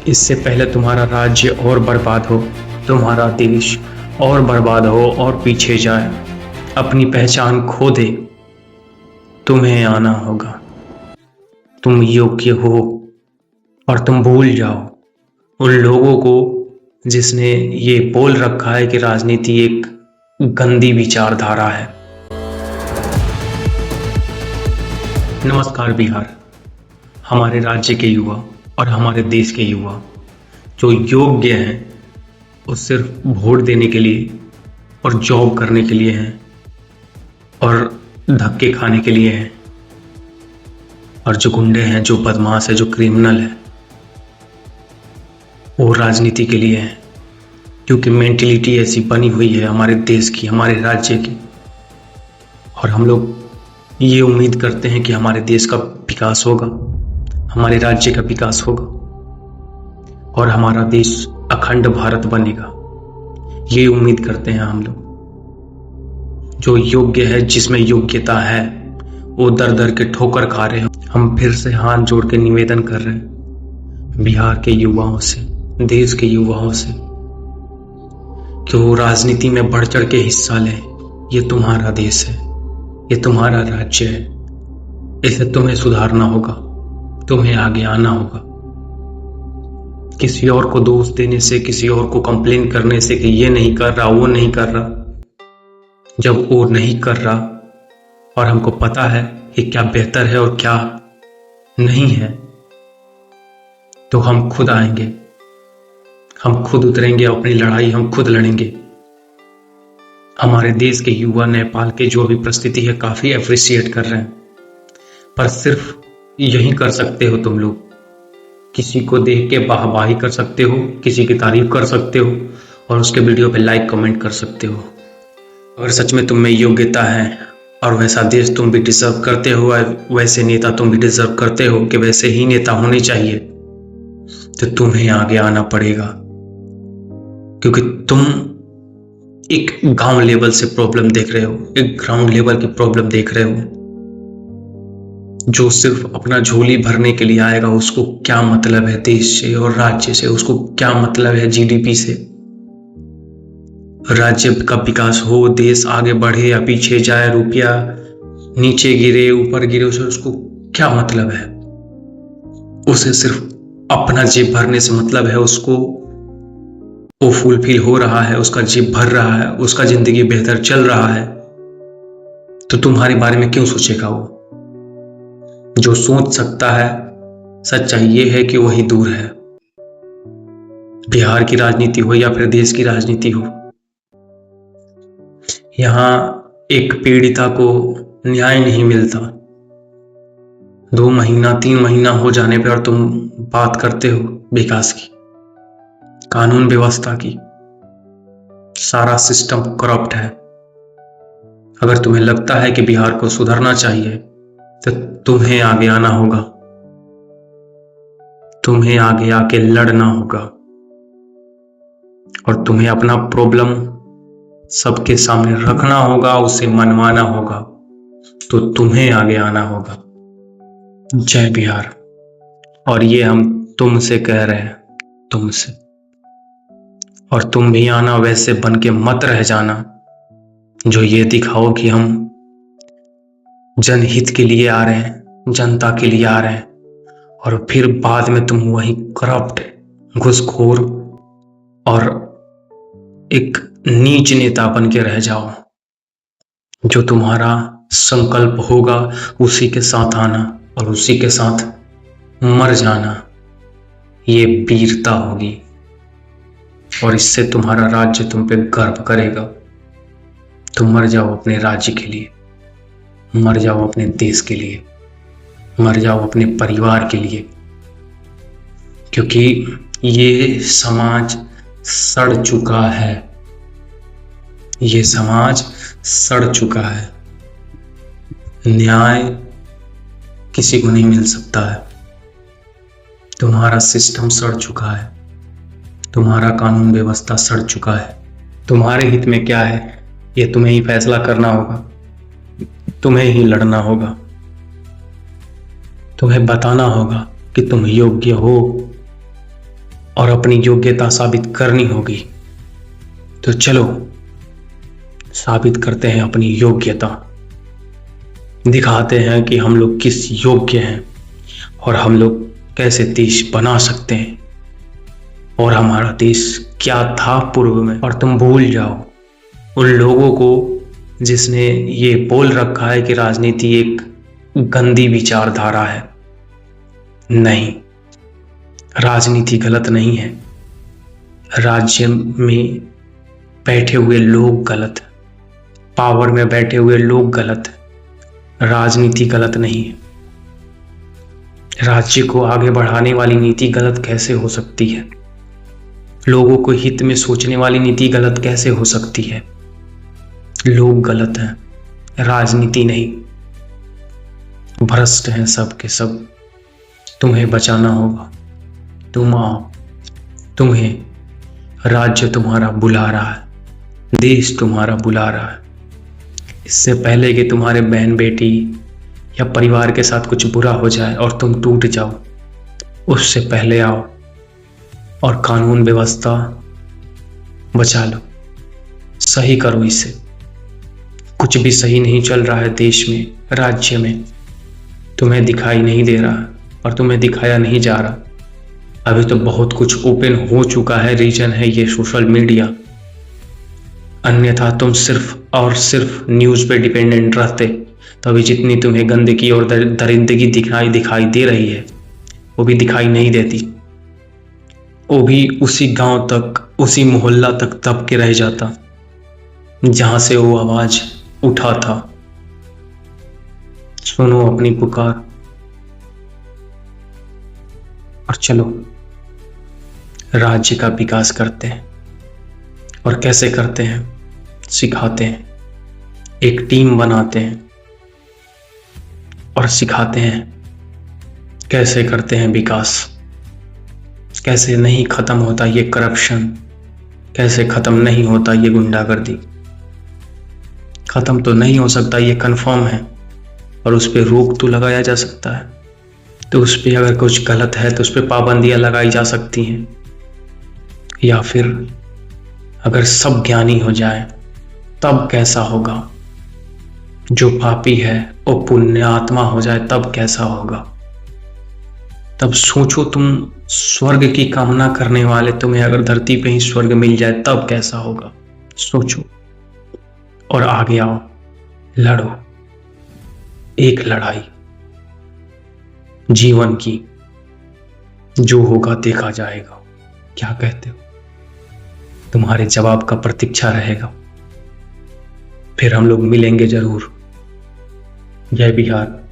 इससे पहले तुम्हारा राज्य और बर्बाद हो, तुम्हारा देश और बर्बाद हो और पीछे जाए, अपनी पहचान खो दे, तुम्हें आना होगा। तुम योग्य हो और तुम भूल जाओ उन लोगों को जिसने ये बोल रखा है कि राजनीति एक गंदी विचारधारा है। नमस्कार बिहार, हमारे राज्य के युवा और हमारे देश के युवा जो योग्य हैं वो सिर्फ वोट देने के लिए और जॉब करने के लिए हैं और धक्के खाने के लिए हैं, और जो गुंडे हैं, जो बदमाश है, जो क्रिमिनल है, वो राजनीति के लिए हैं। क्योंकि मेंटेलिटी ऐसी बनी हुई है हमारे देश की, हमारे राज्य की, और हम लोग ये उम्मीद करते हैं कि हमारे देश का विकास होगा, हमारे राज्य का विकास होगा और हमारा देश अखंड भारत बनेगा। ये उम्मीद करते हैं हम लोग। जो योग्य है, जिसमें योग्यता है, वो दर दर के ठोकर खा रहे हैं। हम फिर से हाथ जोड़ के निवेदन कर रहे हैं बिहार के युवाओं से, देश के युवाओं से, कि वो राजनीति में बढ़ चढ़ के हिस्सा लें। ये तुम्हारा देश है, ये तुम्हारा राज्य है, इसे तुम्हें सुधारना होगा, तुम्हें आगे आना होगा। किसी और को दोष देने से, किसी और को कंप्लेन करने से कि ये नहीं कर रहा, वो नहीं कर रहा, जब वो नहीं कर रहा और हमको पता है कि क्या बेहतर है और क्या नहीं है, तो हम खुद आएंगे, हम खुद उतरेंगे, अपनी लड़ाई हम खुद लड़ेंगे। हमारे देश के युवा नेपाल के जो भी परिस्थिति है काफी अप्रिशिएट कर रहे हैं, पर सिर्फ यही कर सकते हो तुम लोग। किसी को देख के वाहवाही कर सकते हो, किसी की तारीफ कर सकते हो और उसके वीडियो पे लाइक कमेंट कर सकते हो। अगर सच में तुम में योग्यता है और वैसा देश तुम भी डिजर्व करते हो, वैसे नेता तुम भी डिजर्व करते हो कि वैसे ही नेता होने चाहिए, तो तुम्हें आगे आना पड़ेगा। क्योंकि तुम एक गांव लेवल से प्रॉब्लम देख रहे हो, एक ग्राउंड लेवल की प्रॉब्लम देख रहे हो। जो सिर्फ अपना झोली भरने के लिए आएगा, उसको क्या मतलब है देश से और राज्य से, उसको क्या मतलब है जीडीपी से। राज्य का विकास हो, देश आगे बढ़े या पीछे जाए, रुपया नीचे गिरे ऊपर गिरे, उसे उसको क्या मतलब है। उसे सिर्फ अपना जेब भरने से मतलब है। उसको वो फुलफिल हो रहा है, उसका जेब भर रहा है, उसका जिंदगी बेहतर चल रहा है, तो तुम्हारे बारे में क्यों सोचेगा वो। जो सोच सकता है, सच्चाई ये है कि वही दूर है। बिहार की राजनीति हो या फिर देश की राजनीति हो, यहां एक पीड़िता को न्याय नहीं मिलता। 2 महीना 3 महीना हो जाने पर तुम बात करते हो विकास की, कानून व्यवस्था की। सारा सिस्टम करप्ट है। अगर तुम्हें लगता है कि बिहार को सुधरना चाहिए, तो तुम्हें आगे आना होगा, तुम्हें आगे आके लड़ना होगा और तुम्हें अपना प्रॉब्लम सबके सामने रखना होगा, उसे मनवाना होगा, तो तुम्हें आगे आना होगा। जय बिहार। और ये हम तुमसे कह रहे हैं, तुमसे। और तुम भी आना, वैसे बन के मत रह जाना जो ये दिखाओ कि हम जनहित के लिए आ रहे हैं, जनता के लिए आ रहे हैं, और फिर बाद में तुम वही करप्ट, घूसखोर और एक नीच नेता बन के रह जाओ। जो तुम्हारा संकल्प होगा उसी के साथ आना और उसी के साथ मर जाना, ये वीरता होगी और इससे तुम्हारा राज्य तुम पे गर्व करेगा। तुम मर जाओ अपने राज्य के लिए, मर जाओ अपने देश के लिए, मर जाओ अपने परिवार के लिए, क्योंकि ये समाज सड़ चुका है। ये समाज सड़ चुका है। न्याय किसी को नहीं मिल सकता है। तुम्हारा सिस्टम सड़ चुका है, तुम्हारा कानून व्यवस्था सड़ चुका है। तुम्हारे हित में क्या है, ये तुम्हें ही फैसला करना होगा, तुम्हें ही लड़ना होगा, तुम्हें बताना होगा कि तुम योग्य हो और अपनी योग्यता साबित करनी होगी। तो चलो साबित करते हैं अपनी योग्यता, दिखाते हैं कि हम लोग किस योग्य हैं और हम लोग कैसे देश बना सकते हैं और हमारा देश क्या था पूर्व में। और तुम भूल जाओ उन लोगों को जिसने ये बोल रखा है कि राजनीति एक गंदी विचारधारा है। नहीं, राजनीति गलत नहीं है, राज्य में बैठे हुए लोग गलत है, पावर में बैठे हुए लोग गलत है, राजनीति गलत नहीं है। राज्य को आगे बढ़ाने वाली नीति गलत कैसे हो सकती है? लोगों को हित में सोचने वाली नीति गलत कैसे हो सकती है? लोग गलत हैं, राजनीति नहीं। भ्रष्ट हैं सब के सब। तुम्हें बचाना होगा, तुम आओ, तुम्हें राज्य तुम्हारा बुला रहा है, देश तुम्हारा बुला रहा है। इससे पहले कि तुम्हारे बहन बेटी या परिवार के साथ कुछ बुरा हो जाए और तुम टूट जाओ, उससे पहले आओ और कानून व्यवस्था बचा लो, सही करो इसे। कुछ भी सही नहीं चल रहा है देश में, राज्य में, तुम्हें दिखाई नहीं दे रहा और तुम्हें दिखाया नहीं जा रहा। अभी तो बहुत कुछ ओपन हो चुका है, रीजन है ये सोशल मीडिया। अन्यथा तुम सिर्फ और सिर्फ न्यूज़ पे डिपेंडेंट रहते तो अभी जितनी तुम्हें गंदगी और दरिंदगी दिखाई दे रही है वो भी दिखाई नहीं देती। वो भी उसी गांव तक, उसी मोहल्ला तक दब के रह जाता जहां से वो आवाज उठा था। सुनो अपनी पुकार और चलो राज्य का विकास करते हैं। और कैसे करते हैं सिखाते हैं, एक टीम बनाते हैं और सिखाते हैं कैसे करते हैं विकास, कैसे नहीं खत्म होता ये करप्शन, कैसे खत्म नहीं होता ये गुंडागर्दी। खत्म तो नहीं हो सकता ये कंफर्म है, और उस पर रोक तो लगाया जा सकता है। तो उस पर अगर कुछ गलत है तो उस पर पाबंदियां लगाई जा सकती हैं। या फिर अगर सब ज्ञानी हो जाए तब कैसा होगा? जो पापी है वो पुण्य आत्मा हो जाए तब कैसा होगा? तब सोचो, तुम स्वर्ग की कामना करने वाले, तुम्हें अगर धरती पे ही स्वर्ग मिल जाए तब कैसा होगा? सोचो और आगे आओ, लड़ो एक लड़ाई जीवन की, जो होगा देखा जाएगा। क्या कहते हो? तुम्हारे जवाब का प्रतीक्षा रहेगा। फिर हम लोग मिलेंगे जरूर। जय बिहार।